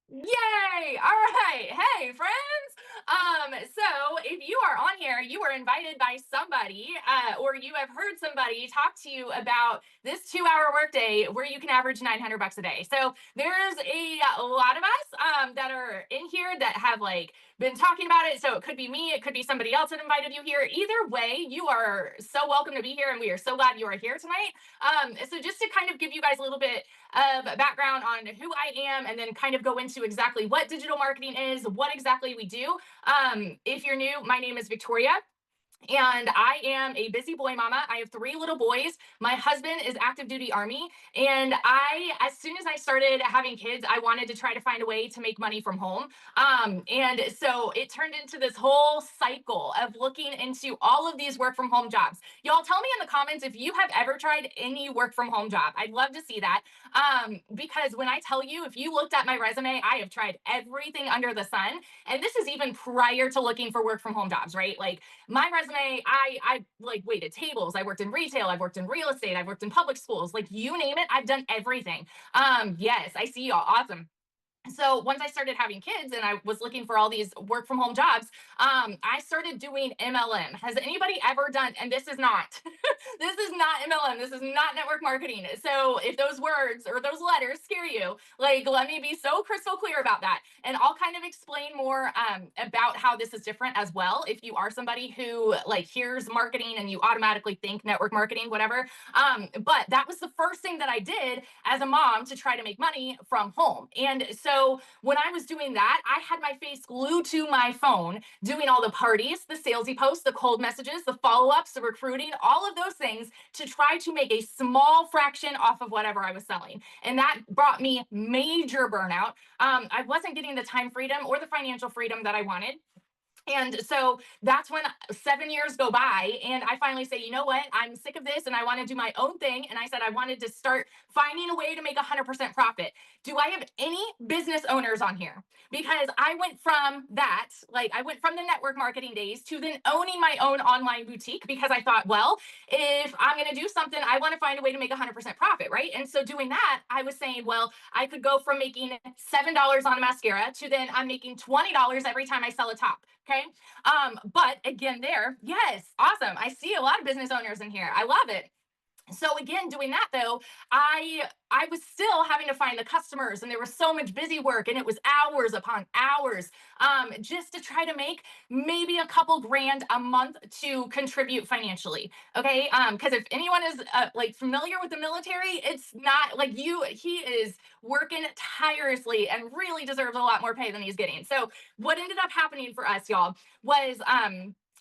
Yay! All right. Hey, friends. So if you are on here, you were invited by somebody, or you have heard somebody talk to you about this 2 hour workday where you can average 900 bucks a day. So there's a lot of us that are in here that have like been talking about it. So it could be me, it could be somebody else that invited you here. Either way, you are so welcome to be here, and we are so glad you are here tonight. So just to kind of give you guys a little bit of background on who I am, and then kind of go into exactly what digital marketing is, what exactly we do. If you're new, my name is Victoria. And I am a busy boy mama. I have three little boys. My husband is active duty Army. And as soon as I started having kids, I wanted to try to find a way to make money from home. And so it turned into this whole cycle of looking into all of these work from home jobs. Y'all tell me in the comments if you have ever tried any work from home job. I'd love to see that. Because when I tell you, if you looked at my resume, I have tried everything under the sun. And this is even prior to looking for work from home jobs, right? Like my resume, I like waited tables, I worked in retail, I've worked in real estate, I've worked in public schools, like you name it, I've done everything. Yes, I see y'all. Awesome. So once I started having kids and I was looking for all these work from home jobs, I started doing MLM. Has anybody ever done? And this is not, this is not MLM. This is not network marketing. So if those words or those letters scare you, like let me be so crystal clear about that. And I'll kind of explain more about how this is different as well. If you are somebody who like hears marketing and you automatically think network marketing, whatever. But that was the first thing that I did as a mom to try to make money from home. And so when I was doing that, I had my face glued to my phone, doing all the parties, the salesy posts, the cold messages, the follow ups, the recruiting, all of those things to try to make a small fraction off of whatever I was selling. And that brought me major burnout. I wasn't getting the time freedom or the financial freedom that I wanted. And so that's when 7 years go by, and I finally say, you know what? I'm sick of this and I want to do my own thing. And I said, I wanted to start finding a way to make 100% profit. Do I have any business owners on here? Because I went from that, like, I went from the network marketing days to then owning my own online boutique because I thought, well, if I'm going to do something, I want to find a way to make 100% profit, right? And so doing that, I was saying, well, I could go from making $7 on a mascara to then I'm making $20 every time I sell a top. Okay. But again, yes, awesome. I see a lot of business owners in here. I love it. So again, doing that though, I was still having to find the customers, and there was so much busy work, and it was hours upon hours, just to try to make maybe a couple grand a month to contribute financially. Okay, because if anyone is like familiar with the military, it's not like you. He is working tirelessly and really deserves a lot more pay than he's getting. So what ended up happening for us, y'all, was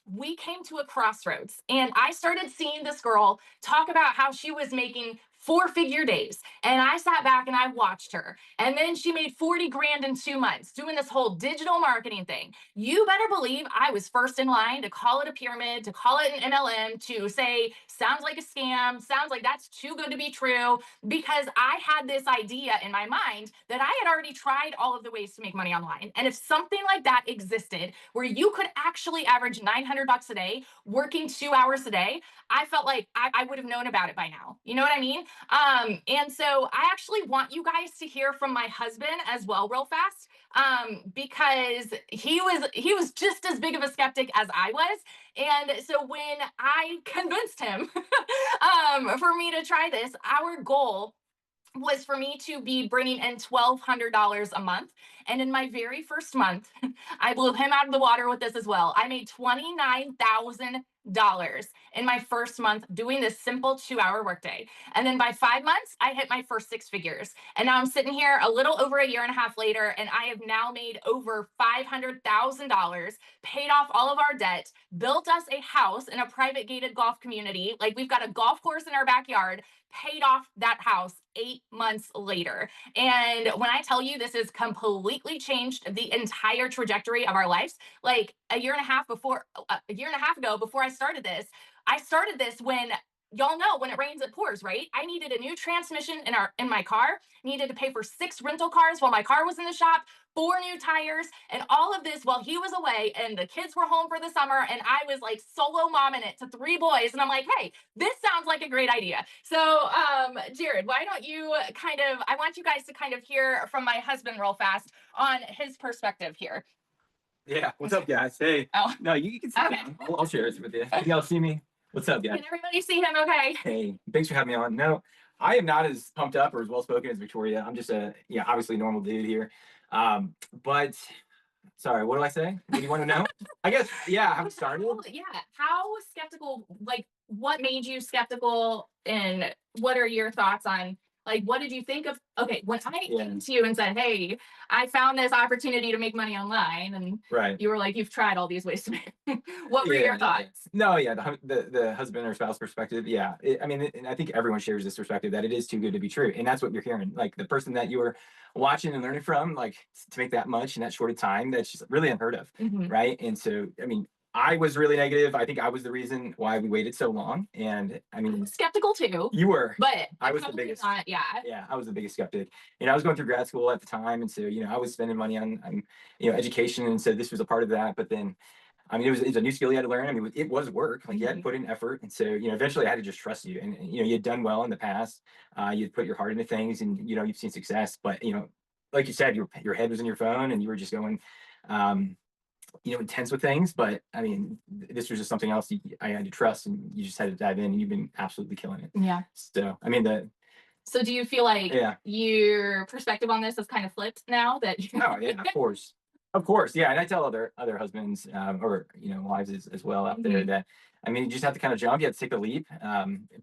we came to a crossroads, and I started seeing this girl talk about how she was making four-figure days. And I sat back and I watched her. And then she made 40 grand in 2 months doing this whole digital marketing thing. You better believe I was first in line to call it a pyramid, to call it an MLM, to say, sounds like a scam, sounds like that's too good to be true, because I had this idea in my mind that I had already tried all of the ways to make money online. And if something like that existed where you could actually average 900 bucks a day, working 2 hours a day, I felt like I would have known about it by now. You know what I mean? And so I actually want you guys to hear from my husband as well, real fast, because he was just as big of a skeptic as I was. And so when I convinced him for me to try this, our goal was for me to be bringing in $1,200 a month. And in my very first month, I blew him out of the water with this as well. I made $29,000 in my first month doing this simple 2 hour workday. And then by 5 months, I hit my first six figures. And now I'm sitting here a little over a year and a half later, and I have now made over $500,000, paid off all of our debt, built us a house in a private gated golf community. Like we've got a golf course in our backyard, paid off that house 8 months later. And when I tell you this has completely changed the entire trajectory of our lives, like a year and a half ago, before I started this when y'all know when it rains, it pours, right? I needed a new transmission in my car, needed to pay for 6 rental cars while my car was in the shop, 4 new tires, and all of this while he was away and the kids were home for the summer. And I was like solo momming it to 3 boys. And I'm like, hey, this sounds like a great idea. So, Jared, why don't you I want you guys to kind of hear from my husband real fast on his perspective here. Yeah. What's up, guys? Hey. Oh, No, you can sit okay. down. I'll share this with you. Can y'all see me? What's up, guys? Can everybody see him okay? Hey, thanks for having me on. No, I am not as pumped up or as well spoken as Victoria. I'm just obviously normal dude here. But sorry, what do I say? What do you want to know? I guess, yeah, how it started. Yeah. How skeptical, like, what made you skeptical? And what are your thoughts on, like, what did you think of? Okay, when I came to you and said, hey, I found this opportunity to make money online, and Right. you were like, you've tried all these ways to make. What were your thoughts? No, yeah, the husband or spouse perspective, yeah. I mean, and I think everyone shares this perspective that it is too good to be true, and that's what you're hearing. Like the person that you were watching and learning from, like to make that much in that short of time, that's just really unheard of, right? And so, I mean, I was really negative. I think I was the reason why we waited so long. And I mean, skeptical too. You were, but I was the biggest. Not, yeah. Yeah, I was the biggest skeptic. I was going through grad school at the time, and so I was spending money on education, and so this was a part of that. But then, I mean, it was a new skill you had to learn. I mean, it was work. Like you had to put in effort, and so eventually I had to just trust you. And you had done well in the past. You'd put your heart into things, and you've seen success. But like you said, your head was in your phone, and you were just going. Intense with things, but I mean, this was just something else I had to trust, and you just had to dive in, and you've been absolutely killing it. Yeah. So, I mean, So do you feel like your perspective on this has kind of flipped now that? Oh yeah, of course, yeah. And I tell other husbands or wives as well out there that I mean, you just have to kind of jump. You have to take the leap.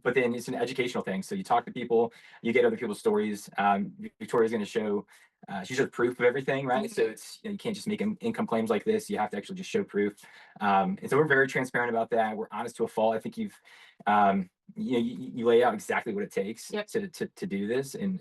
But then it's an educational thing. So you talk to people, you get other people's stories. Victoria's going to show. She shows proof of everything, right? So it's you can't just make income claims like this. You have to actually just show proof. And so we're very transparent about that. We're honest to a fault. I think you've you lay out exactly what it takes to do this, and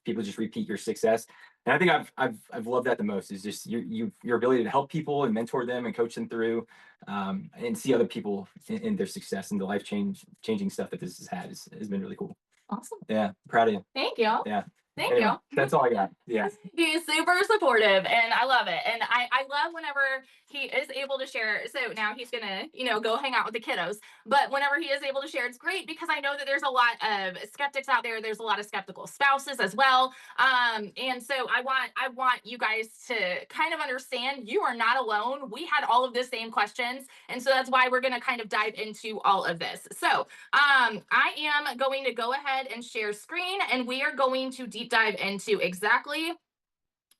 people just repeat your success. And I think I've loved that the most is just your ability to help people and mentor them and coach them through, and see other people in their success and the changing stuff that this has had has been really cool. Awesome. Yeah, proud of you. Thank you. Yeah. Thank you. That's all I got. Yeah. He's super supportive and I love it. And I love whenever he is able to share. So now he's going to, go hang out with the kiddos. But whenever he is able to share, it's great because I know that there's a lot of skeptics out there. There's a lot of skeptical spouses as well. And so I want you guys to kind of understand you are not alone. We had all of the same questions. And so that's why we're going to kind of dive into all of this. So I am going to go ahead and share screen, and we are going to deep dive into exactly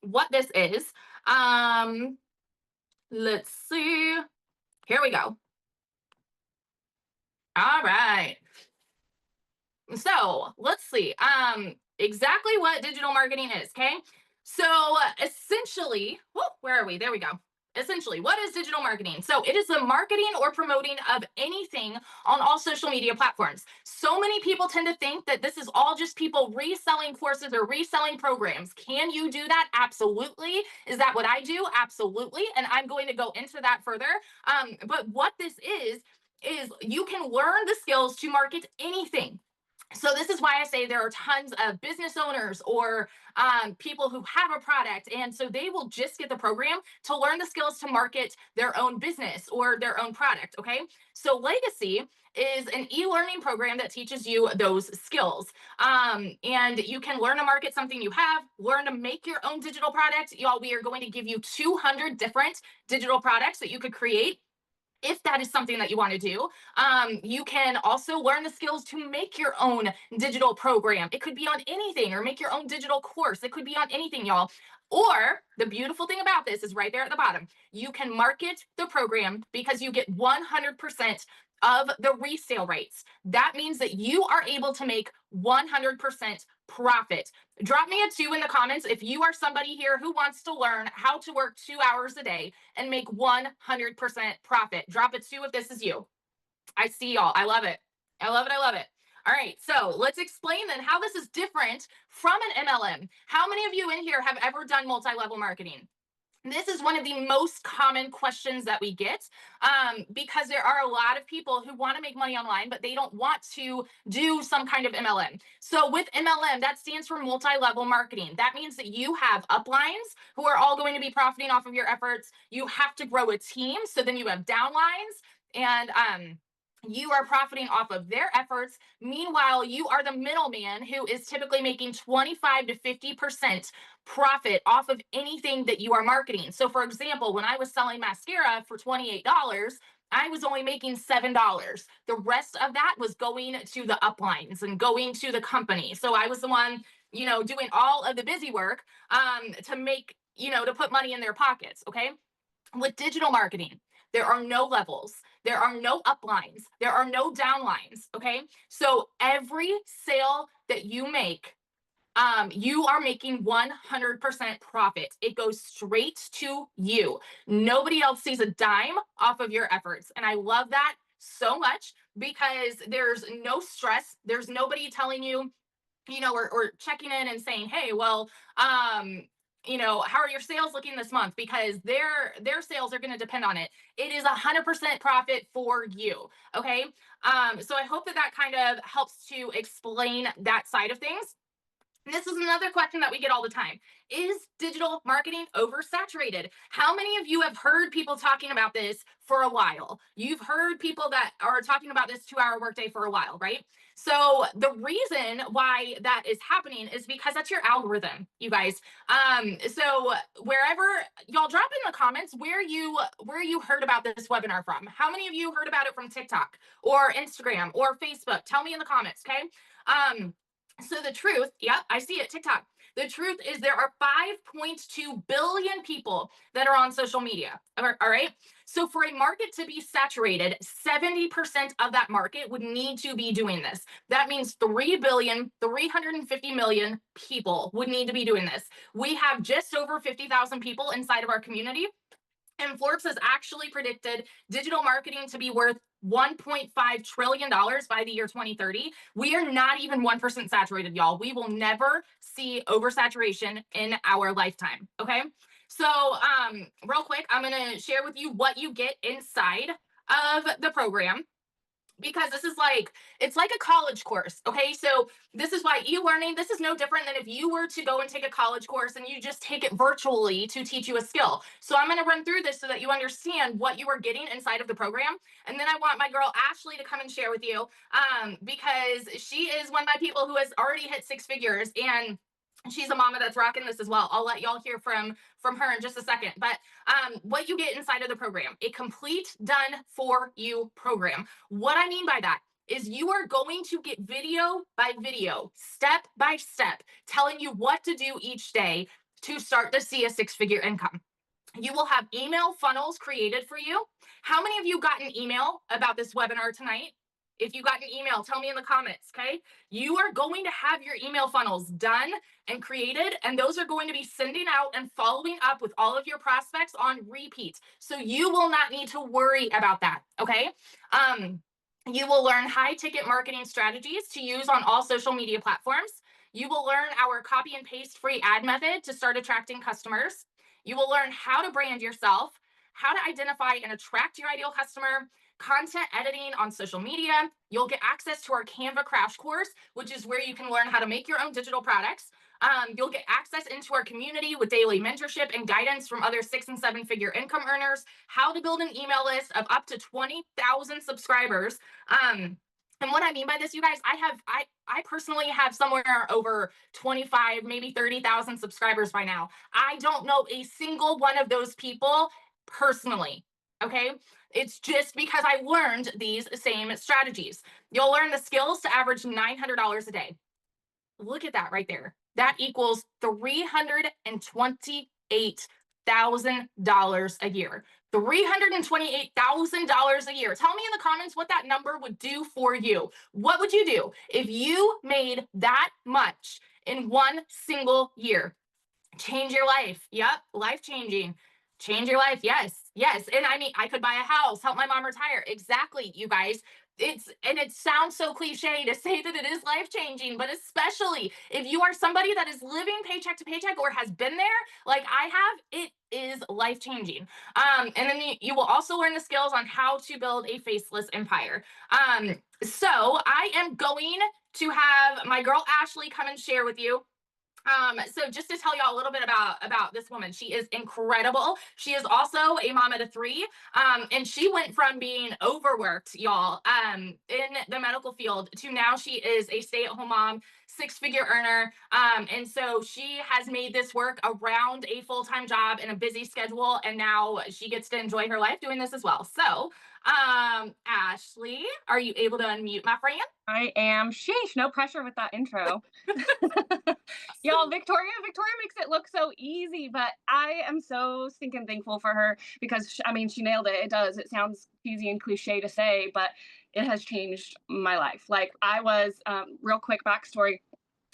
what this is. Let's see. Here we go. All right. So let's see exactly what digital marketing is. Okay. So essentially, where are we? There we go. Essentially, what is digital marketing? So it is the marketing or promoting of anything on all social media platforms. So many people tend to think that this is all just people reselling courses or reselling programs. Can you do that? Absolutely. Is that what I do? Absolutely. And I'm going to go into that further. But what this is you can learn the skills to market anything. So this is why I say there are tons of business owners or people who have a product. And so they will just get the program to learn the skills to market their own business or their own product. Okay. So Legacy is an e-learning program that teaches you those skills. And you can learn to market something you have, learn to make your own digital product. Y'all, we are going to give you 200 different digital products that you could create if that is something that you want to do. You can also learn the skills to make your own digital program. It could be on anything, or make your own digital course. It could be on anything, y'all. Or the beautiful thing about this is right there at the bottom. You can market the program because you get 100% of the resale rates. That means that you are able to make 100% profit. Drop me a 2 in the comments if you are somebody here who wants to learn how to work 2 hours a day and make 100% profit. Drop a 2 if this is you. I see y'all. I love it. I love it. I love it. All right. So let's explain then how this is different from an MLM. How many of you in here have ever done multi-level marketing? This is one of the most common questions that we get, because there are a lot of people who want to make money online, but they don't want to do some kind of MLM. So, with MLM, that stands for multi level marketing. That means that you have uplines who are all going to be profiting off of your efforts. You have to grow a team. So, then you have downlines, and you are profiting off of their efforts. Meanwhile, you are the middleman who is typically making 25 to 50% profit off of anything that you are marketing. So, for example, when I was selling mascara for $28, I was only making $7. The rest of that was going to the uplines and going to the company. So, I was the one, doing all of the busy work, to make, to put money in their pockets. Okay. With digital marketing, there are no levels, there are no uplines, there are no downlines. Okay. So, every sale that you make, you are making 100% profit. It goes straight to you. Nobody else sees a dime off of your efforts. And I love that so much because there's no stress. There's nobody telling you, or checking in and saying, hey, well, how are your sales looking this month? Because their sales are going to depend on it. It is 100% profit for you. Okay. So I hope that that kind of helps to explain that side of things. This is another question that we get all the time. Is digital marketing oversaturated? How many of you have heard people talking about this for a while? You've heard people that are talking about this 2 hour workday for a while, right? So the reason why that is happening is because that's your algorithm, you guys. So wherever y'all drop in the comments where you heard about this webinar from. How many of you heard about it from TikTok or Instagram or Facebook? Tell me in the comments, okay? So the truth, yep, I see it, TikTok. The truth is there are 5.2 billion people that are on social media. All right. So for a market to be saturated, 70% of that market would need to be doing this. That means 3,350,000,000 people would need to be doing this. We have just over 50,000 people inside of our community. And Forbes has actually predicted digital marketing to be worth $1.5 trillion by the year 2030. We are not even 1% saturated, y'all. We will never see oversaturation in our lifetime. Okay. So, real quick, I'm going to share with you what you get inside of the program, because this is like, it's like a college course. Okay. So this is why e-learning, this is no different than if you were to go and take a college course and you just take it virtually to teach you a skill. So I'm going to run through this so that you understand what you are getting inside of the program. And then I want my girl Ashley to come and share with you, because she is one of my people who has already hit six figures, and she's a mama that's rocking this as well. I'll let y'all hear from her in just a second. But what you get inside of the program, a complete done for you program. What I mean by that is you are going to get video by video, step by step, telling you what to do each day to start to see a six-figure income. You will have email funnels created for you. How many of you got an email about this webinar tonight? If you got an email, tell me in the comments, okay? You are going to have your email funnels done and created, and those are going to be sending out and following up with all of your prospects on repeat. So you will not need to worry about that, okay? You will learn high ticket marketing strategies to use on all social media platforms. You will learn our copy and paste free ad method to start attracting customers. You will learn how to brand yourself, how to identify and attract your ideal customer, content editing on social media. You'll get access to our Canva crash course, which is where you can learn how to make your own digital products. You'll get access into our community with daily mentorship and guidance from other 6 and 7 figure income earners, how to build an email list of up to 20,000 subscribers. And what I mean by this, you guys, I personally have somewhere over 25, maybe 30,000 subscribers by now. I don't know a single one of those people personally. Okay. It's just because I learned these same strategies. You'll learn the skills to average $900 a day. Look at that right there. That equals $328,000 a year. $328,000 a year. Tell me in the comments what that number would do for you. What would you do if you made that much in one single year? Change your life. Yep, life changing. Change your life. Yes. Yes. And I mean, I could buy a house, help my mom retire. Exactly, you guys. And it sounds so cliche to say that it is life changing, but especially if you are somebody that is living paycheck to paycheck or has been there, like I have, it is life changing. And then you will also learn the skills on how to build a faceless empire. So I am going to have my girl Ashley come and share with you. So just to tell y'all a little bit about this woman, she is incredible. She is also a mom of three, and she went from being overworked, y'all, in the medical field to now she is a stay-at-home mom, six-figure earner, and so she has made this work around a full-time job and a busy schedule, and now she gets to enjoy her life doing this as well. So, Ashley, are you able to unmute, my friend? I am. Sheesh, no pressure with that intro. Y'all, Victoria makes it look so easy, but I am so stinking thankful for her because I mean, she nailed it. It does. It sounds cheesy and cliche to say, but it has changed my life. Like I was, real quick backstory.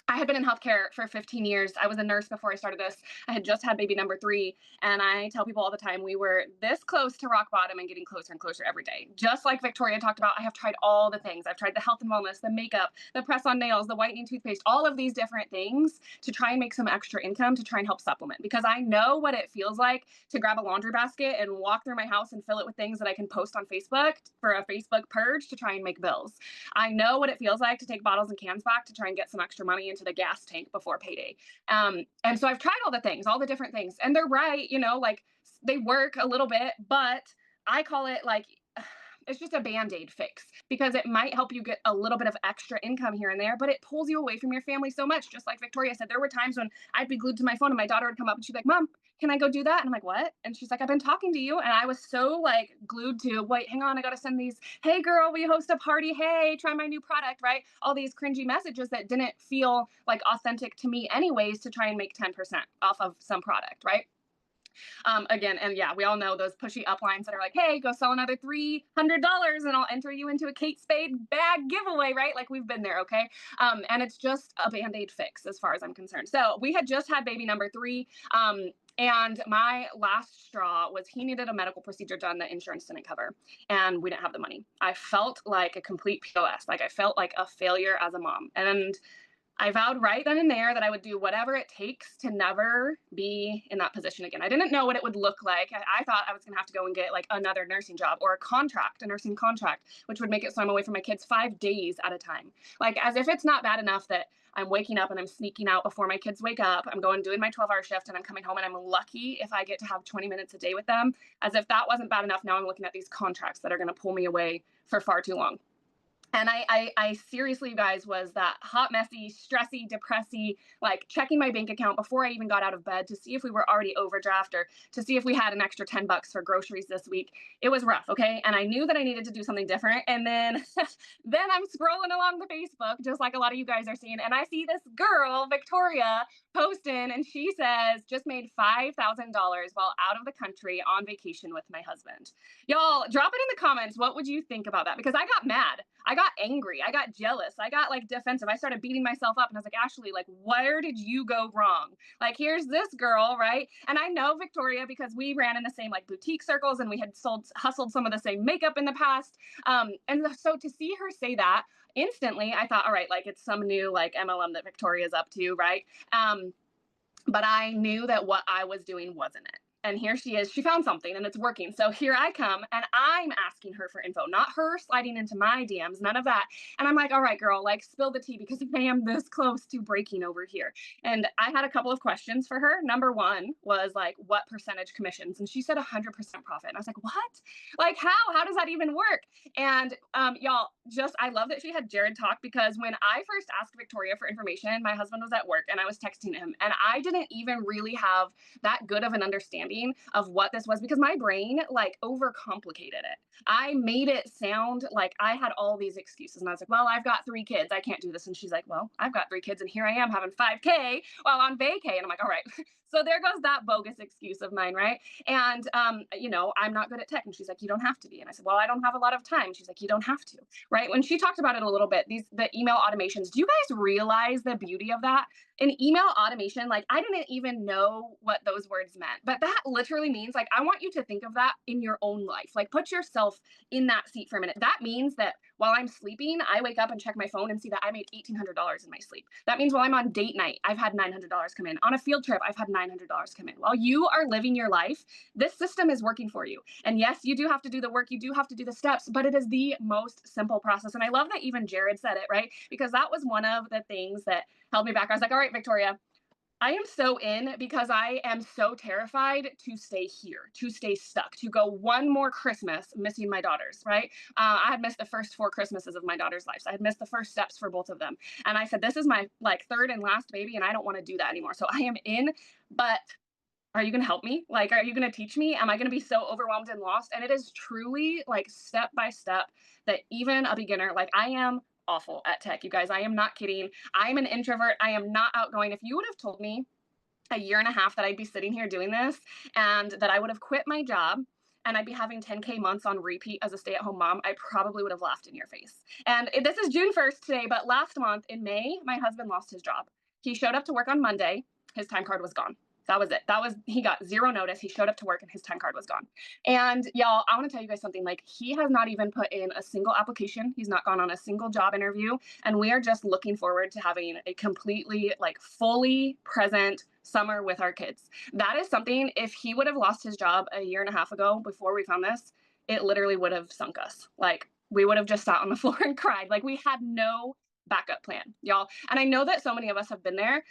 I had been in healthcare for 15 years. I was a nurse before I started this. I had just had baby number three. And I tell people all the time, we were this close to rock bottom and getting closer and closer every day. Just like Victoria talked about, I have tried all the things. I've tried the health and wellness, the makeup, the press on nails, the whitening toothpaste, all of these different things to try and make some extra income to try and help supplement. Because I know what it feels like to grab a laundry basket and walk through my house and fill it with things that I can post on Facebook for a Facebook purge to try and make bills. I know what it feels like to take bottles and cans back to try and get some extra money into the gas tank before payday. And so I've tried all the things, all the different things, and they're right, like they work a little bit, but I call it like it's just a band-aid fix because it might help you get a little bit of extra income here and there, but it pulls you away from your family so much. Just like Victoria said, there were times when I'd be glued to my phone and my daughter would come up and she'd be like, Mom, can I go do that? And I'm like, what? And she's like, I've been talking to you. And I was so like glued to, wait, hang on, I gotta send these, hey girl, we host a party, hey, try my new product, right? All these cringy messages that didn't feel like authentic to me anyways to try and make 10% off of some product, right? Again, and yeah, we all know those pushy uplines that are like, hey, go sell another $300 and I'll enter you into a Kate Spade bag giveaway, right? Like we've been there, okay? And it's just a band-aid fix as far as I'm concerned. So we had just had baby number three. And my last straw was he needed a medical procedure done that insurance didn't cover. And we didn't have the money. I felt like a complete POS. Like I felt like a failure as a mom. And I vowed right then and there that I would do whatever it takes to never be in that position again. I didn't know what it would look like. I thought I was going to have to go and get like another nursing job or a contract, a nursing contract, which would make it so I'm away from my kids 5 days at a time. Like as if it's not bad enough that I'm waking up and I'm sneaking out before my kids wake up. I'm going doing my 12-hour shift and I'm coming home and I'm lucky if I get to have 20 minutes a day with them. As if that wasn't bad enough, now I'm looking at these contracts that are going to pull me away for far too long. And I seriously, you guys, was that hot, messy, stressy, depressy, like checking my bank account before I even got out of bed to see if we were already overdraft or to see if we had an extra $10 for groceries this week. It was rough, okay? And I knew that I needed to do something different. And then, then I'm scrolling along the Facebook, just like a lot of you guys are seeing, and I see this girl, Victoria, posting, and she says, just made $5,000 while out of the country on vacation with my husband. Y'all, drop it in the comments. What would you think about that? Because I got mad. I got angry. I got jealous. I got like defensive. I started beating myself up and I was like, Ashley, like, where did you go wrong? Like, here's this girl, right? And I know Victoria because we ran in the same like boutique circles and we had hustled some of the same makeup in the past. And so to see her say that instantly, I thought, all right, like it's some new like MLM that Victoria's up to, right? But I knew that what I was doing wasn't it. And here she is. She found something and it's working. So here I come and I'm asking her for info, not her sliding into my DMs, none of that. And I'm like, all right, girl, like spill the tea because I am this close to breaking over here. And I had a couple of questions for her. Number one was like, what percentage commissions? And she said 100% profit. And I was like, what? Like, how? How does that even work? And y'all, just I love that she had Jared talk because when I first asked Victoria for information, my husband was at work and I was texting him and I didn't even really have that good of an understanding of what this was because my brain like overcomplicated it. I made it sound like I had all these excuses and I was like, well, I've got 3 kids. I can't do this. And she's like, well, I've got 3 kids and here I am having 5K while on vacay. And I'm like, all right. So there goes that bogus excuse of mine, right? And I'm not good at tech. And she's like, you don't have to be. And I said, well, I don't have a lot of time. She's like, you don't have to, right? When she talked about it a little bit, the email automations, do you guys realize the beauty of that? In email automation, like I didn't even know what those words meant, but that literally means like I want you to think of that in your own life. Like put yourself in that seat for a minute. That means that while I'm sleeping, I wake up and check my phone and see that I made $1,800 in my sleep. That means while I'm on date night, I've had $900 come in. On a field trip, I've had $900 come in. While you are living your life, this system is working for you. And yes, you do have to do the work, you do have to do the steps, but it is the most simple process. And I love that even Jared said it, right? Because that was one of the things that held me back. I was like, all right, Victoria, I am so in because I am so terrified to stay here, to stay stuck, to go one more Christmas missing my daughters, right? I had missed the first 4 Christmases of my daughter's lives. I had missed the first steps for both of them. And I said, this is my like third and last baby, and I don't want to do that anymore. So I am in, but are you going to help me? Like, are you going to teach me? Am I going to be so overwhelmed and lost? And it is truly like step by step that even a beginner, like I am awful at tech, you guys. I am not kidding. I am an introvert. I am not outgoing. If you would have told me a year and a half that I'd be sitting here doing this and that I would have quit my job and I'd be having 10K months on repeat as a stay at home mom, I probably would have laughed in your face. And this is June 1st today, but last month in May, my husband lost his job. He showed up to work on Monday. His time card was gone. That was it. He got zero notice. He showed up to work and his time card was gone. And y'all, I want to tell you guys something. Like, he has not even put in a single application. He's not gone on a single job interview. And we are just looking forward to having a completely, like, fully present summer with our kids. That is something, if he would have lost his job a year and a half ago before we found this, it literally would have sunk us. Like, we would have just sat on the floor and cried. Like, we had no backup plan, y'all. And I know that so many of us have been there.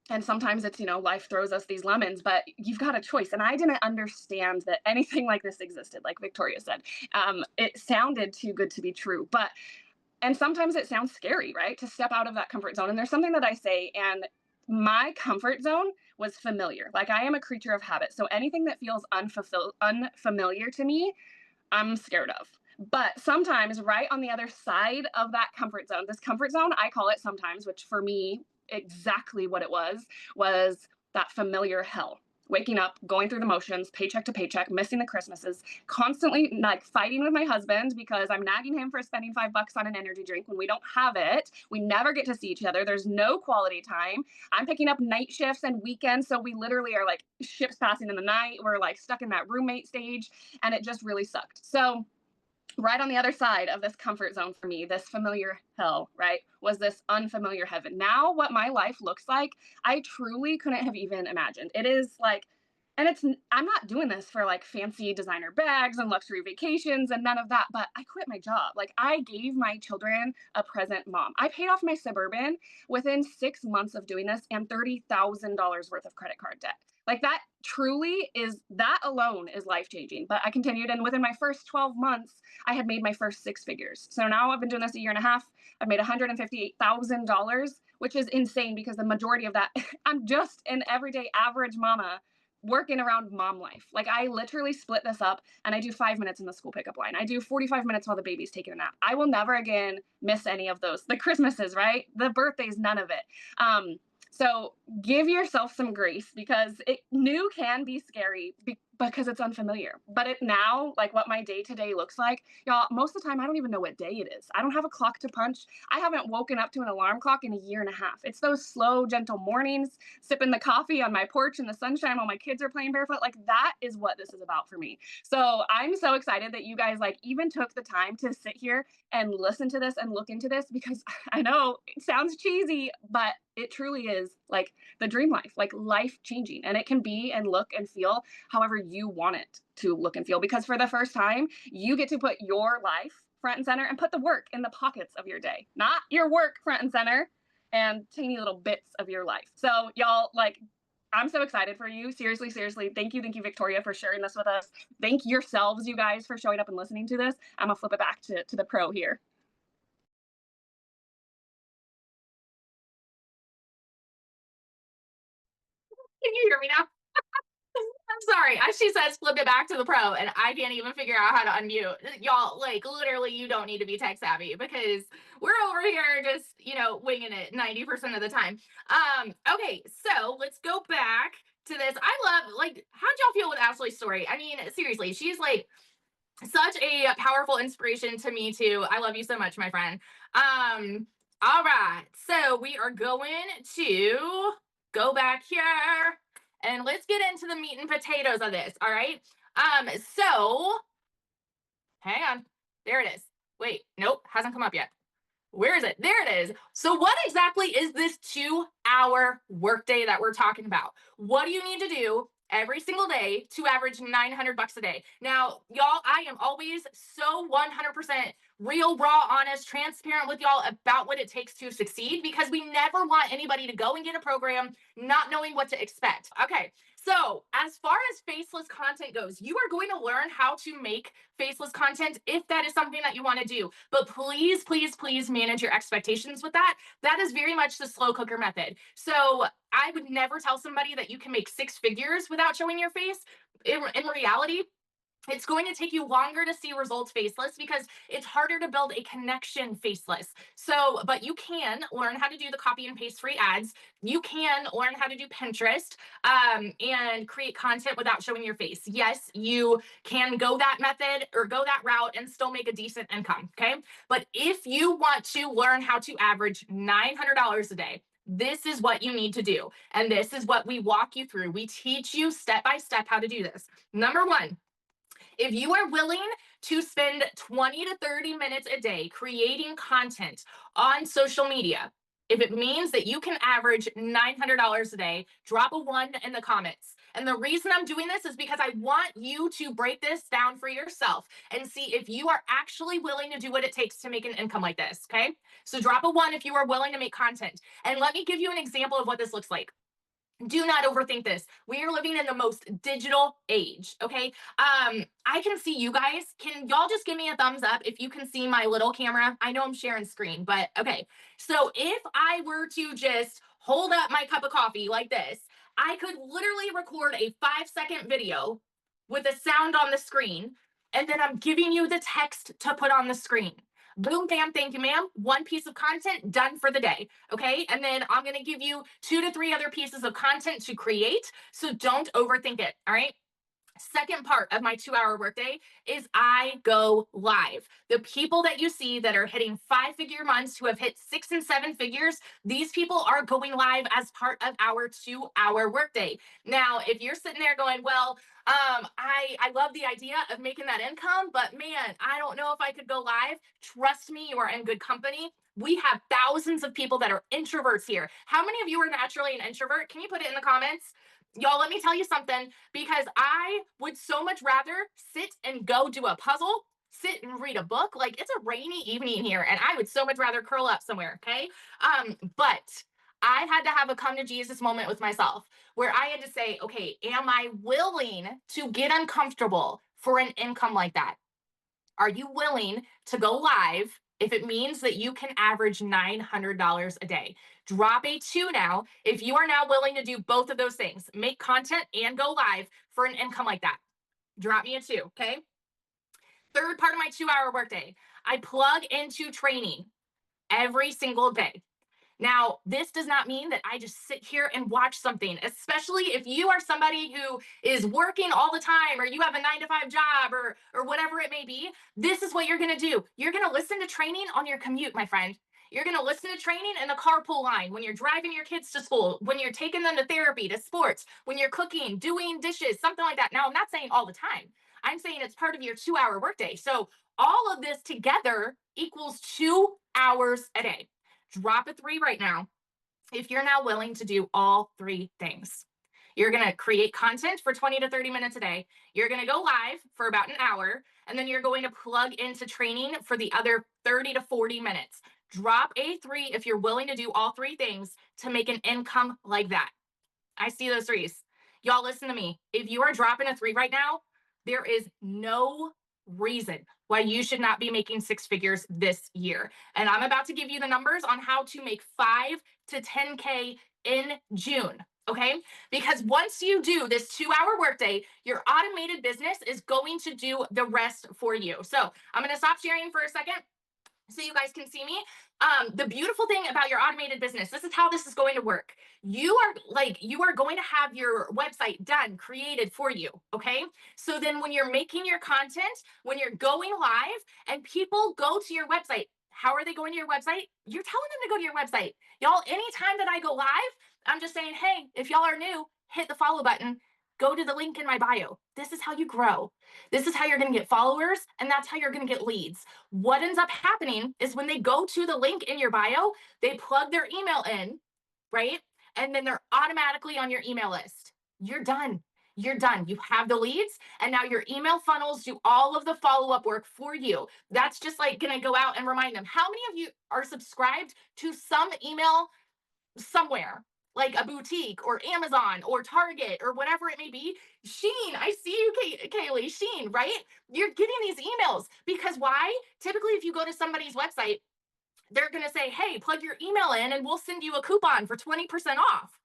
And sometimes it's, life throws us these lemons, but you've got a choice. And I didn't understand that anything like this existed, like Victoria said. It sounded too good to be true, and sometimes it sounds scary, right? To step out of that comfort zone. And there's something that I say, and my comfort zone was familiar. Like, I am a creature of habit. So anything that feels unfamiliar to me, I'm scared of. But sometimes right on the other side of that comfort zone, this comfort zone, I call it sometimes, which for me, exactly what it was that familiar hell. Waking up, going through the motions, paycheck to paycheck, missing the Christmases, constantly like fighting with my husband because I'm nagging him for spending $5 on an energy drink when we don't have it. We never get to see each other. There's no quality time. I'm picking up night shifts and weekends. So we literally are like ships passing in the night. We're like stuck in that roommate stage, and it just really sucked. So right on the other side of this comfort zone for me, this familiar hell, right, was this unfamiliar heaven. Now, what my life looks like, I truly couldn't have even imagined. It is like, and I'm not doing this for like fancy designer bags and luxury vacations and none of that, but I quit my job. Like, I gave my children a present mom. I paid off my Suburban within 6 months of doing this and $30,000 worth of credit card debt. Like, that alone is life changing. But I continued, and within my first 12 months, I had made my first 6 figures. So now I've been doing this a year and a half. I've made $158,000, which is insane because the majority of that, I'm just an everyday average mama working around mom life. Like, I literally split this up and I do 5 minutes in the school pickup line. I do 45 minutes while the baby's taking a nap. I will never again miss any of those. The Christmases, right? The birthdays, none of it. So give yourself some grace because new can be scary because it's unfamiliar. But now, like what my day to day looks like, y'all, most of the time I don't even know what day it is. I don't have a clock to punch. I haven't woken up to an alarm clock in a year and a half. It's those slow, gentle mornings, sipping the coffee on my porch in the sunshine while my kids are playing barefoot. Like, that is what this is about for me. So I'm so excited that you guys like even took the time to sit here and listen to this and look into this, because I know it sounds cheesy, but it truly is like the dream life, like life changing. And it can be and look and feel however you want it to look and feel, because for the first time, you get to put your life front and center and put the work in the pockets of your day, not your work front and center and teeny little bits of your life. So y'all, like, I'm so excited for you. Seriously, seriously. Thank you, Victoria, for sharing this with us. Thank yourselves, you guys, for showing up and listening to this. I'm gonna flip it back to the pro here. Can you hear me now? I'm sorry. sorry. As she says, flip it back to the pro, and I can't even figure out how to unmute. Y'all, like, literally, you don't need to be tech savvy because we're over here just, winging it 90% of the time. Okay, so let's go back to this. I love, like, how'd y'all feel with Ashley's story? I mean, seriously, she's like such a powerful inspiration to me too. I love you so much, my friend. All right, so we are going to go back here and let's get into the meat and potatoes of this. All right. So hang on. There it is. Wait, nope, hasn't come up yet. Where is it? There it is. So what exactly is this 2-hour workday that we're talking about? What do you need to do every single day to average $900 a day? Now, y'all, I am always so 100% real, raw, honest, transparent with y'all about what it takes to succeed because we never want anybody to go and get a program not knowing what to expect. Okay. So as far as faceless content goes, you are going to learn how to make faceless content if that is something that you want to do. But please, please, please manage your expectations with that. That is very much the slow cooker method. So I would never tell somebody that you can make 6 figures without showing your face. In reality, it's going to take you longer to see results faceless because it's harder to build a connection faceless. So, but you can learn how to do the copy and paste free ads. You can learn how to do Pinterest and create content without showing your face. Yes, you can go that method or go that route and still make a decent income. Okay. But if you want to learn how to average $900 a day, this is what you need to do. And this is what we walk you through. We teach you step by step how to do this. Number one, if you are willing to spend 20 to 30 minutes a day creating content on social media, if it means that you can average $900 a day, drop a 1 in the comments. And the reason I'm doing this is because I want you to break this down for yourself and see if you are actually willing to do what it takes to make an income like this. Okay. So drop a 1 if you are willing to make content. And let me give you an example of what this looks like. Do not overthink this. We are living in the most digital age. Okay. I can see you guys. Can y'all just give me a thumbs up if you can see my little camera? I know I'm sharing screen, but okay. So if I were to just hold up my cup of coffee like this, I could literally record a 5-second video with a sound on the screen, and then I'm giving you the text to put on the screen. Boom, bam, thank you, ma'am. 1 piece of content done for the day. Okay. And then I'm going to give you 2 to 3 other pieces of content to create. So don't overthink it. All right. Second part of my 2-hour workday is I go live. The people that you see that are hitting 5-figure months, who have hit 6 and 7 figures, these people are going live as part of our 2-hour workday. Now, if you're sitting there going, well, I love the idea of making that income, but man, I don't know if I could go live. Trust me, you are in good company. We have thousands of people that are introverts here. How many of you are naturally an introvert? Can you put it in the comments? Y'all, let me tell you something, because I would so much rather sit and go do a puzzle, sit and read a book. Like, it's a rainy evening here, and I would so much rather curl up somewhere. Okay. But I had to have a come to Jesus moment with myself where I had to say, okay, am I willing to get uncomfortable for an income like that? Are you willing to go live if it means that you can average $900 a day? Drop a 2 now if you are now willing to do both of those things, make content and go live for an income like that. Drop me a 2, okay? Third part of my 2-hour workday, I plug into training every single day. Now, this does not mean that I just sit here and watch something, especially if you are somebody who is working all the time, or you have a 9-to-5 job, or whatever it may be. This is what you're going to do. You're going to listen to training on your commute, my friend. You're going to listen to training in the carpool line when you're driving your kids to school, when you're taking them to therapy, to sports, when you're cooking, doing dishes, something like that. Now, I'm not saying all the time. I'm saying it's part of your 2-hour workday. So all of this together equals 2 hours a day. Drop a 3 right now if you're now willing to do all 3 things. You're going to create content for 20 to 30 minutes a day. You're going to go live for about an hour, and then you're going to plug into training for the other 30 to 40 minutes. Drop a 3 if you're willing to do all 3 things to make an income like that. I see those 3s. Y'all, listen to me. If you are dropping a 3 right now, there is no reason why you should not be making 6 figures this year. And I'm about to give you the numbers on how to make 5 to 10K in June. Okay, because once you do this 2-hour workday, your automated business is going to do the rest for you. So I'm going to stop sharing for a second so you guys can see me. The beautiful thing about your automated business, this is how this is going to work. You are going to have your website done, created for you. Okay. So then when you're making your content, when you're going live and people go to your website, how are they going to your website? You're telling them to go to your website. Y'all, anytime that I go live, I'm just saying, hey, if y'all are new, hit the follow button, go to the link in my bio. This is how you grow. This is how you're going to get followers, and that's how you're going to get leads. What ends up happening is when they go to the link in your bio, they plug their email in, right? And then they're automatically on your email list. You're done. You're done. You have the leads, and now your email funnels do all of the follow up work for you. That's just like going to go out and remind them. How many of you are subscribed to some email somewhere? Like a boutique or Amazon or Target or whatever it may be. Sheen, I see you, Kaylee. Sheen, right? You're getting these emails because why? Typically, if you go to somebody's website, they're going to say, hey, plug your email in and we'll send you a coupon for 20% off.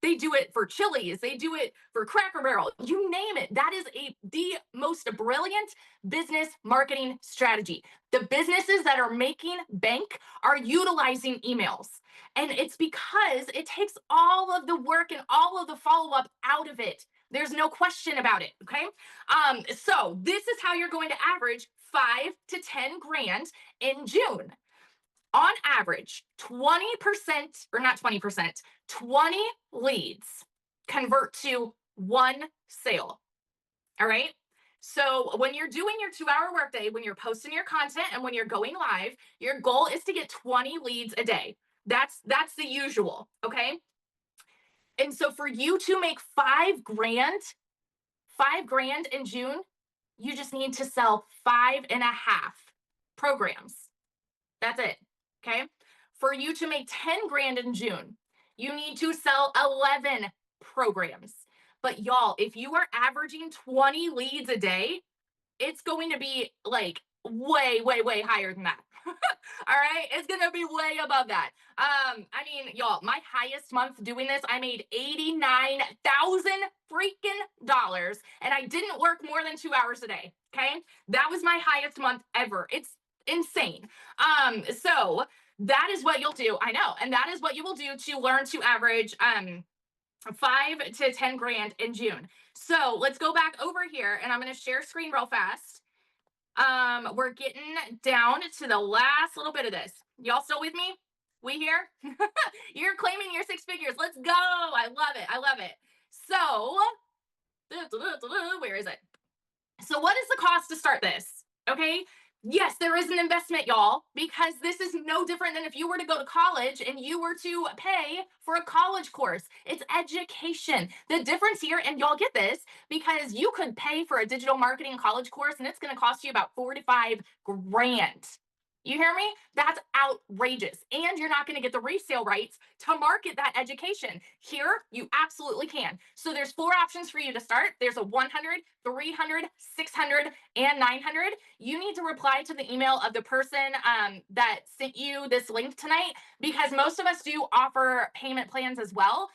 They do it for Chili's. They do it for Cracker Barrel. You name it. That is the most brilliant business marketing strategy. The businesses that are making bank are utilizing emails. And it's because it takes all of the work and all of the follow-up out of it. There's no question about it. Okay. So this is how you're going to average 5 to 10 grand in June. On average, 20%, or not 20%, 20 leads convert to one sale. All right. So when you're doing your 2-hour workday, when you're posting your content and when you're going live, your goal is to get 20 leads a day. That's the usual. Okay. And so for you to make 5 grand in June, you just need to sell 5.5 programs. That's it. Okay. For you to make 10 grand in June, you need to sell 11 programs. But y'all, if you are averaging 20 leads a day, it's going to be like way, way, way higher than that. All right. It's going to be way above that. I mean, y'all, my highest month doing this, I made $89,000 freaking dollars, and I didn't work more than 2 hours a day. Okay. That was my highest month ever. It's insane. So that is what you'll do. I know. And that is what you will do to learn to average, 5 to 10 grand in June. So let's go back over here and I'm going to share screen real fast. We're getting down to the last little bit of this. Y'all still with me? We here? You're claiming your 6 figures. Let's go. I love it. I love it. So where is it? So what is the cost to start this? Okay. Yes, there is an investment, y'all, because this is no different than if you were to go to college and you were to pay for a college course. It's education. The difference here, and y'all get this, because you could pay for a digital marketing college course and it's going to cost you about 45 grand. You hear me? That's outrageous. And you're not going to get the resale rights to market that education. Here, you absolutely can. So there's 4 options for you to start. There's a 100, 300, 600, and 900. You need to reply to the email of the person that sent you this link tonight, because most of us do offer payment plans as well.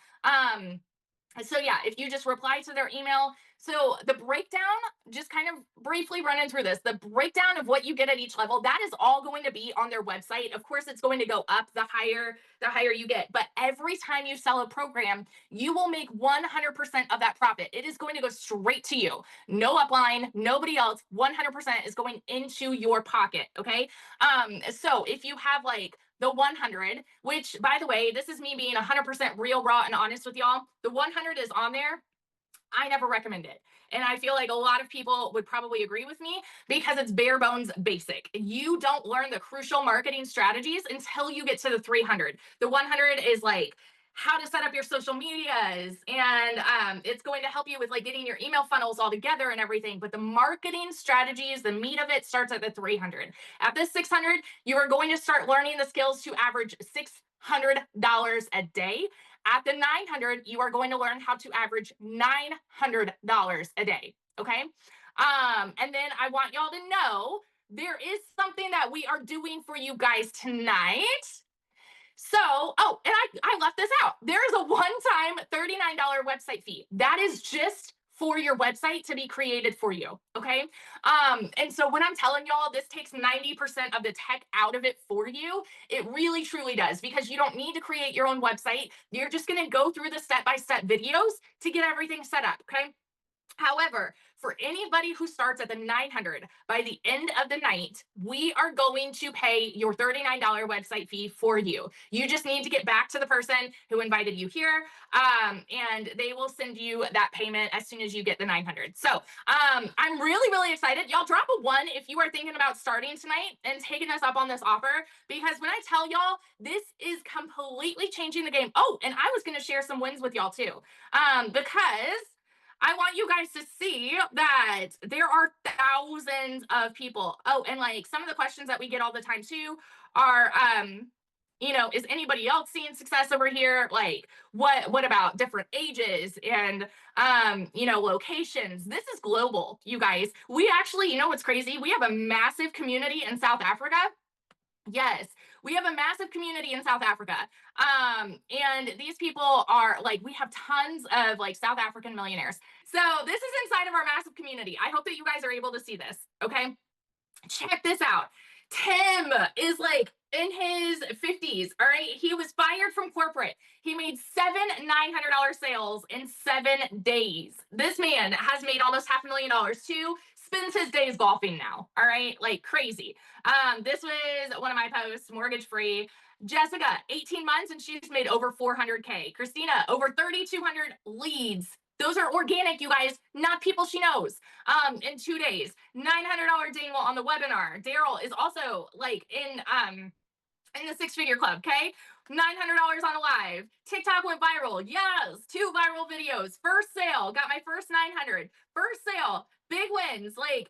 So yeah, if you just reply to their email. So the breakdown, just kind of briefly running through this, the breakdown of what you get at each level, that is all going to be on their website. Of course, it's going to go up the higher you get. But every time you sell a program, you will make 100% of that profit. It is going to go straight to you. No upline, nobody else. 100% is going into your pocket. Okay. So if you have like the 100, which by the way, this is me being 100% real, raw, and honest with y'all. The 100 is on there. I never recommend it. And I feel like a lot of people would probably agree with me because it's bare bones basic. You don't learn the crucial marketing strategies until you get to the 300. The 100 is like how to set up your social medias, and it's going to help you with like getting your email funnels all together and everything. But the marketing strategies, the meat of it, starts at the 300. At the 600, you are going to start learning the skills to average $600 a day. At the 900, you are going to learn how to average $900 a day. Okay. And then I want y'all to know there is something that we are doing for you guys tonight. So, oh, and I left this out. There is a one-time $39 website fee. That is just for your website to be created for you. Okay. And so when I'm telling y'all this takes 90% of the tech out of it for you, it really truly does, because you don't need to create your own website. You're just going to go through the step-by-step videos to get everything set up. Okay. However, for anybody who starts at the 900, by the end of the night, we are going to pay your $39 website fee for you. You just need to get back to the person who invited you here, and they will send you that payment as soon as you get the 900. So I'm really, really excited. Y'all drop a 1 if you are thinking about starting tonight and taking us up on this offer, because when I tell y'all, this is completely changing the game. Oh, and I was going to share some wins with y'all too, because I want you guys to see that there are thousands of people. Oh, and like some of the questions that we get all the time too are, is anybody else seeing success over here? Like, what about different ages and, locations? This is global, you guys. We actually, what's crazy? We have a massive community in South Africa. Yes, we have a massive community in South Africa. And these people are like, we have tons of like South African millionaires. So this is inside of our massive community. I hope that you guys are able to see this. Okay. Check this out. Tim is like in his 50s. All right. He was fired from corporate. He made 7 $900 sales in 7 days. This man has made almost $500,000 too. Spends his days golfing now. All right. Like crazy. This was one of my posts, mortgage free. Jessica, 18 months and she's made over 400K. Christina, over 3,200 leads. Those are organic, you guys, not people she knows. In 2 days, $900 dangle on the webinar. Daryl is also like in the 6-figure club. Okay, $900 on a live. TikTok went viral. Yes, 2 viral videos. First sale, got my first 900. First sale, big wins. Like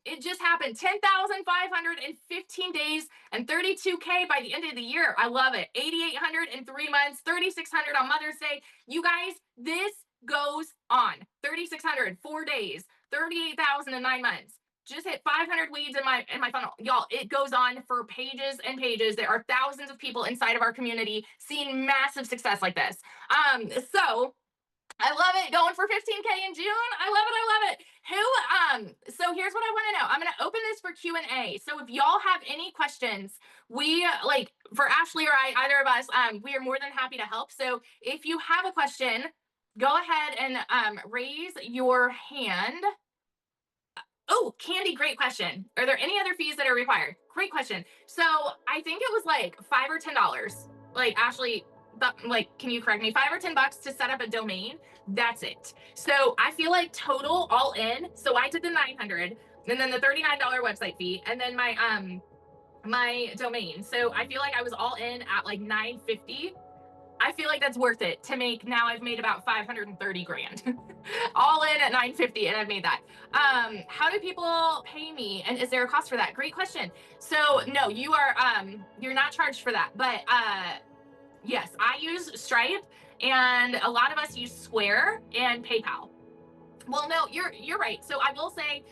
it just happened. 10,515 days and 32K by the end of the year. I love it. 8,800 in 3 months. 3,600 on Mother's Day. You guys, this goes on. 3,600 4 days. 38,000 in 9 months. Just hit 500 leads in my funnel. Y'all, it goes on for pages and pages. There are thousands of people inside of our community seeing massive success like this. So I love it. Going for 15K in June. I love it. I love it. So here's what I want to know. I'm going to open this for Q&A. So if y'all have any questions, we like for Ashley or I, either of us, we are more than happy to help. So if you have a question, go ahead and raise your hand. Oh, Candy, great question. Are there any other fees that are required? Great question. So I think it was like $5 or $10. Like Ashley, can you correct me? $5 or $10 to set up a domain. That's it. So I feel like total all in. So I did the 900 and then the $39 website fee and then my domain. So I feel like I was all in at like $950. I feel like that's worth it to make. Now I've made about 530 grand all in at 950 and I've made that. How do people pay me? And is there a cost for that? Great question. So no, you're not charged for that, but yes, I use Stripe and a lot of us use Square and PayPal. Well, no, you're right. So I will say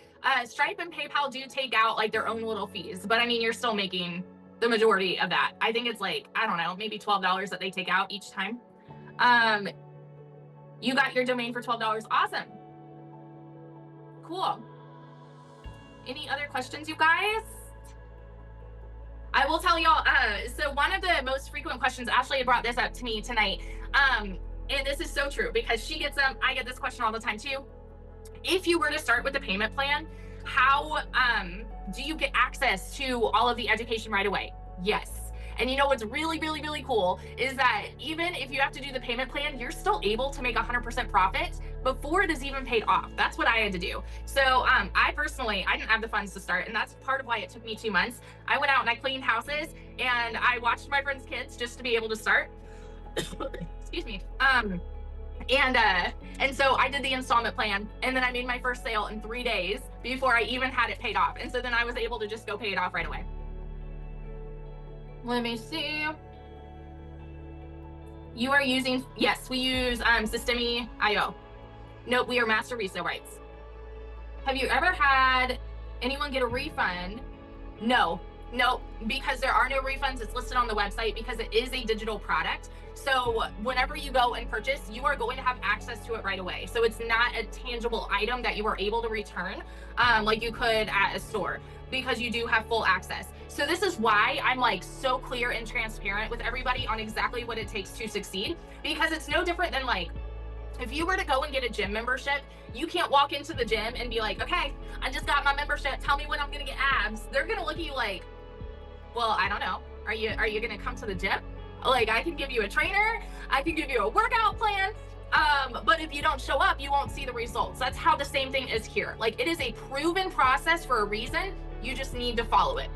Stripe and PayPal do take out like their own little fees, but I mean, you're still making the majority of that. I think it's like, I don't know, maybe $12 that they take out each time. You got your domain for $12. Awesome. Cool. Any other questions, you guys? I will tell y'all, so one of the most frequent questions, Ashley brought this up to me tonight, and this is so true because she gets them, I get this question all the time too. If you were to start with the payment plan, how do you get access to all of the education right away? Yes. And you know what's really, really, really cool is that even if you have to do the payment plan, you're still able to make 100% profit before it is even paid off. That's what I had to do. So I personally, I didn't have the funds to start, and that's part of why it took me 2 months. I went out and I cleaned houses and I watched my friends' kids just to be able to start. Excuse me. And so I did the installment plan, and then I made my first sale in 3 days before I even had it paid off. And so then I was able to just go pay it off right away. Let me see. You are using, yes, we use Systemi.io. Nope, we are master resale rights. Have you ever had anyone get a refund? No, No, because there are no refunds. It's listed on the website because it is a digital product. So whenever you go and purchase, you are going to have access to it right away. So it's not a tangible item that you are able to return like you could at a store, because you do have full access. So this is why I'm like so clear and transparent with everybody on exactly what it takes to succeed, because it's no different than like if you were to go and get a gym membership, you can't walk into the gym and be like, okay, I just got my membership. Tell me when I'm going to get abs. They're going to look at you like, well, I don't know. Are you going to come to the gym? Like, I can give you a trainer, I can give you a workout plan. But if you don't show up, you won't see the results. That's how the same thing is here. Like, it is a proven process for a reason. You just need to follow it.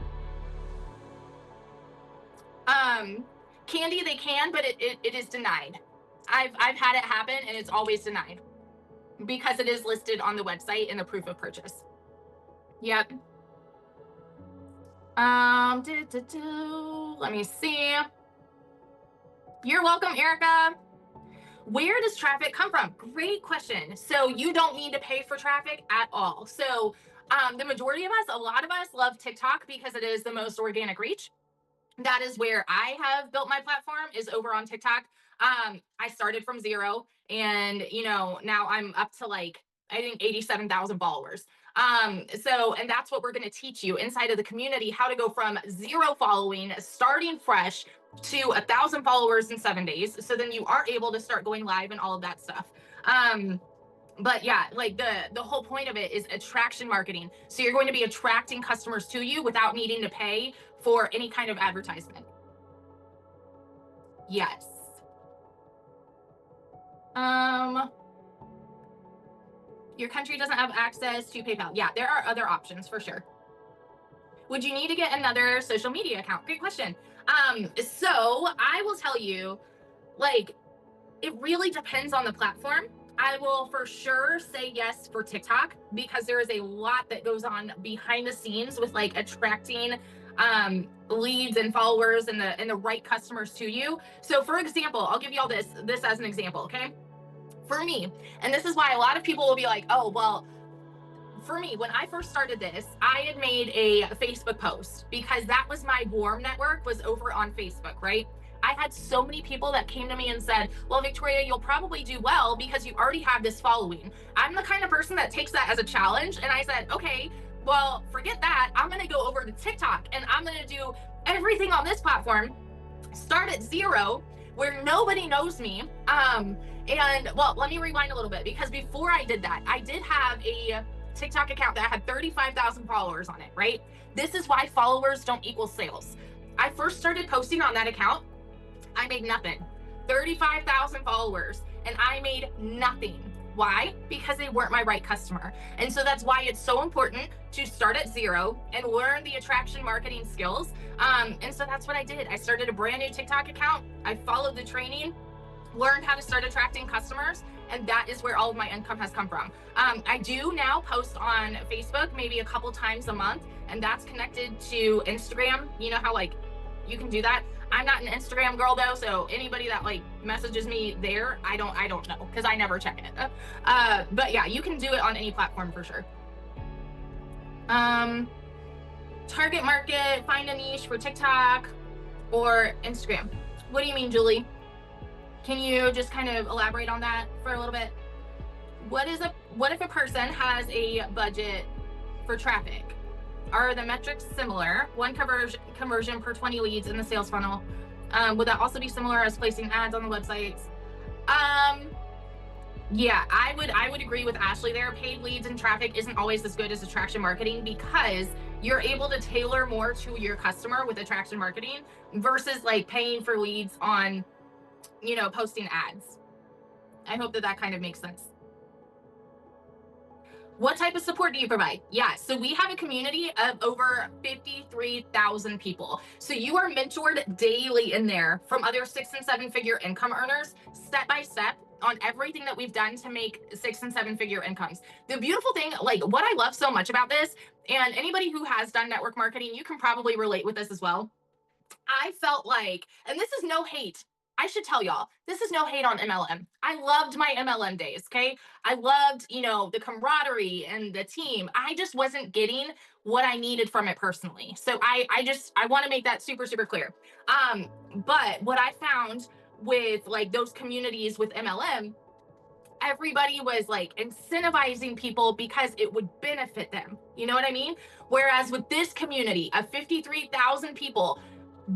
Candy, they can, but it is denied. I've had it happen, and it's always denied because it is listed on the website in the proof of purchase. Yep. Let me see. You're welcome, Erica. Where does traffic come from? Great question. So you don't need to pay for traffic at all. So the majority of us, a lot of us love TikTok because it is the most organic reach. That is where I have built my platform, is over on TikTok. I started from 0, and now I'm up to like, I think 87,000 followers. And that's what we're going to teach you inside of the community, how to go from 0 following, starting fresh, to 1,000 followers in 7 days. So then you are able to start going live and all of that stuff. But yeah, like the whole point of it is attraction marketing. So you're going to be attracting customers to you without needing to pay for any kind of advertisement. Yes. Your country doesn't have access to PayPal. Yeah, there are other options for sure. Would you need to get another social media account? Great question. So I will tell you, like, it really depends on the platform. I will for sure say yes for TikTok, because there is a lot that goes on behind the scenes with like attracting leads and followers and the right customers to you. So for example, I'll give you all this as an example, okay? For me, and this is why a lot of people will be like, oh, well, for me, when I first started this, I had made a Facebook post because that was my warm network, was over on Facebook, right? I had so many people that came to me and said, well, Victoria, you'll probably do well because you already have this following. I'm the kind of person that takes that as a challenge. And I said, okay, well, forget that. I'm going to go over to TikTok and I'm going to do everything on this platform, start at 0, where nobody knows me. And well, let me rewind a little bit, because before I did that, I did have a TikTok account that had 35,000 followers on it, right? This is why followers don't equal sales. I first started posting on that account. I made nothing. 35,000 followers, and I made nothing. Why? Because they weren't my right customer. And so that's why it's so important to start at 0 and learn the attraction marketing skills. And so that's what I did. I started a brand new TikTok account. I followed the training, learned how to start attracting customers, and that is where all of my income has come from. I do now post on Facebook maybe a couple times a month, and that's connected to Instagram. You know how like you can do that? I'm not an Instagram girl though, so anybody that like messages me there, I don't know, because I never check it. But yeah, you can do it on any platform for sure. Target market, find a niche for TikTok or Instagram. What do you mean, Julie? Can you just kind of elaborate on that for a little bit? What if a person has a budget for traffic? Are the metrics similar? One conversion per 20 leads in the sales funnel. Would that also be similar as placing ads on the websites? Yeah, I would agree with Ashley there. Paid leads and traffic isn't always as good as attraction marketing, because you're able to tailor more to your customer with attraction marketing versus like paying for leads on, posting ads. I hope that kind of makes sense. What type of support do you provide? Yeah, so we have a community of over 53,000 people. So you are mentored daily in there from other 6 and 7 figure income earners, step by step, on everything that we've done to make 6 and 7 figure incomes. The beautiful thing, like what I love so much about this, and anybody who has done network marketing, you can probably relate with this as well. I felt like, and this is no hate, I should tell y'all, this is no hate on MLM. I loved my MLM days, okay? I loved, the camaraderie and the team. I just wasn't getting what I needed from it personally. So I want to make that super, super clear. But what I found with like those communities with MLM, everybody was like incentivizing people because it would benefit them. You know what I mean? Whereas with this community of 53,000 people,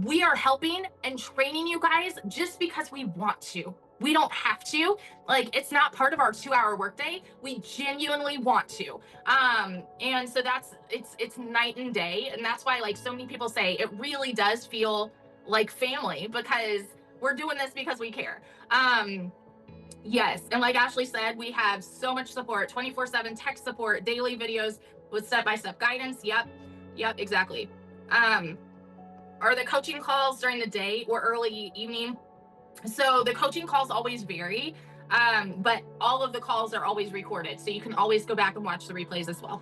we are helping and training you guys just because we want to. We don't have to. Like, it's not part of our 2-hour workday. We genuinely want to. And so it's night and day. And that's why like so many people say it really does feel like family, because we're doing this because we care. Yes, and like Ashley said, we have so much support, 24/7 tech support, daily videos with step-by-step guidance. Yep, exactly. Are the coaching calls during the day or early evening? So the coaching calls always vary, but all of the calls are always recorded, so you can always go back and watch the replays as well.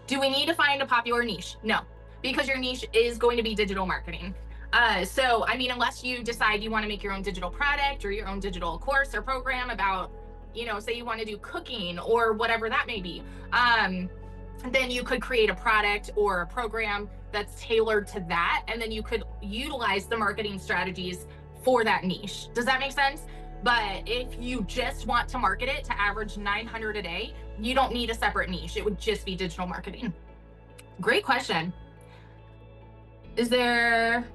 Do we need to find a popular niche? No, because your niche is going to be digital marketing. So, I mean, unless you decide you want to make your own digital product or your own digital course or program about, say you want to do cooking or whatever that may be, then you could create a product or a program that's tailored to that. And then you could utilize the marketing strategies for that niche. Does that make sense? But if you just want to market it to average 900 a day, you don't need a separate niche. It would just be digital marketing. Great question. Is there,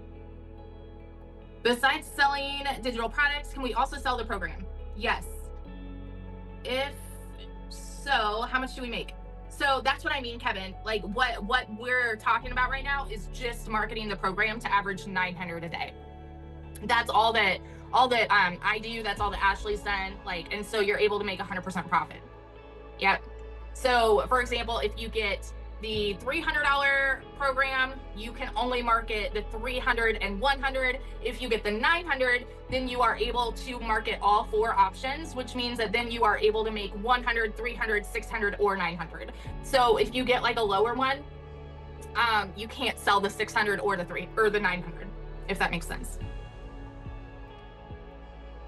besides selling digital products, can we also sell the program? Yes. If so, how much do we make? So that's what I mean, Kevin. Like what we're talking about right now is just marketing the program to average 900 a day. That's all that I do. That's all that Ashley's done. Like, and so you're able to make 100% profit. Yep. So for example, if you get the $300 program, you can only market the 300 and 100. If you get the 900, then you are able to market all 4 options, which means that then you are able to make 100, 300, 600, or 900. So if you get like a lower one, you can't sell the 600 or the 900, if that makes sense.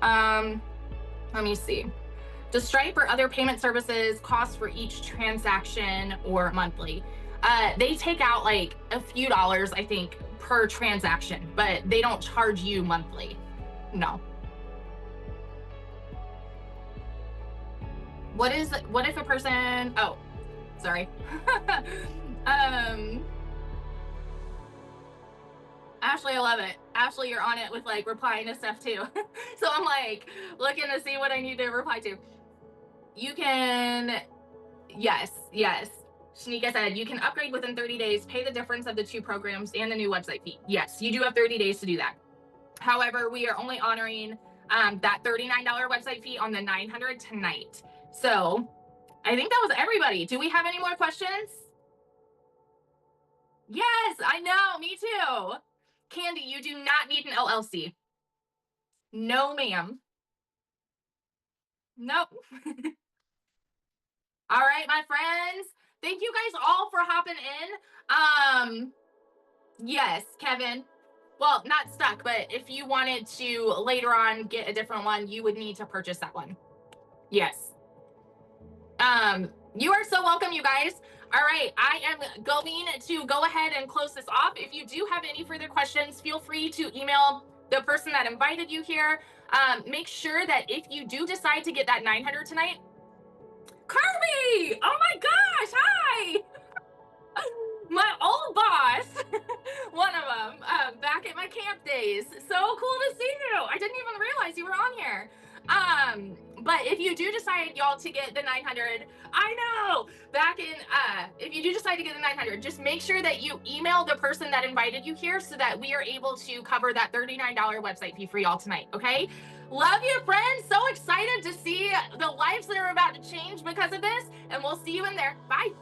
Let me see. Does Stripe or other payment services cost for each transaction or monthly? They take out like a few dollars, I think, per transaction, but they don't charge you monthly. No. What if a person, oh, sorry. Ashley, I love it. Ashley, you're on it with like replying to stuff too. So I'm like looking to see what I need to reply to. You can, yes. Shanika said, you can upgrade within 30 days, pay the difference of the 2 programs and the new website fee. Yes, you do have 30 days to do that. However, we are only honoring that $39 website fee on the 900 tonight. So I think that was everybody. Do we have any more questions? Yes, I know, me too. Candy, you do not need an LLC. No, ma'am. Nope. All right, my friends. Thank you guys all for hopping in. Yes, Kevin. Well, not stuck, but if you wanted to later on get a different one, you would need to purchase that one. Yes. You are so welcome, you guys. All right, I am going to go ahead and close this off. If you do have any further questions, feel free to email the person that invited you here. Make sure that if you do decide to get that 900 tonight, Kirby! Oh my gosh, hi! My old boss, one of them, back at my camp days. So cool to see you. I didn't even realize you were on here. But if you do decide, y'all, to get the 900, I know, if you do decide to get the 900, just make sure that you email the person that invited you here so that we are able to cover that $39 website fee for y'all tonight, okay? Love you, friends. So excited to see the lives that are about to change because of this, and we'll see you in there. Bye.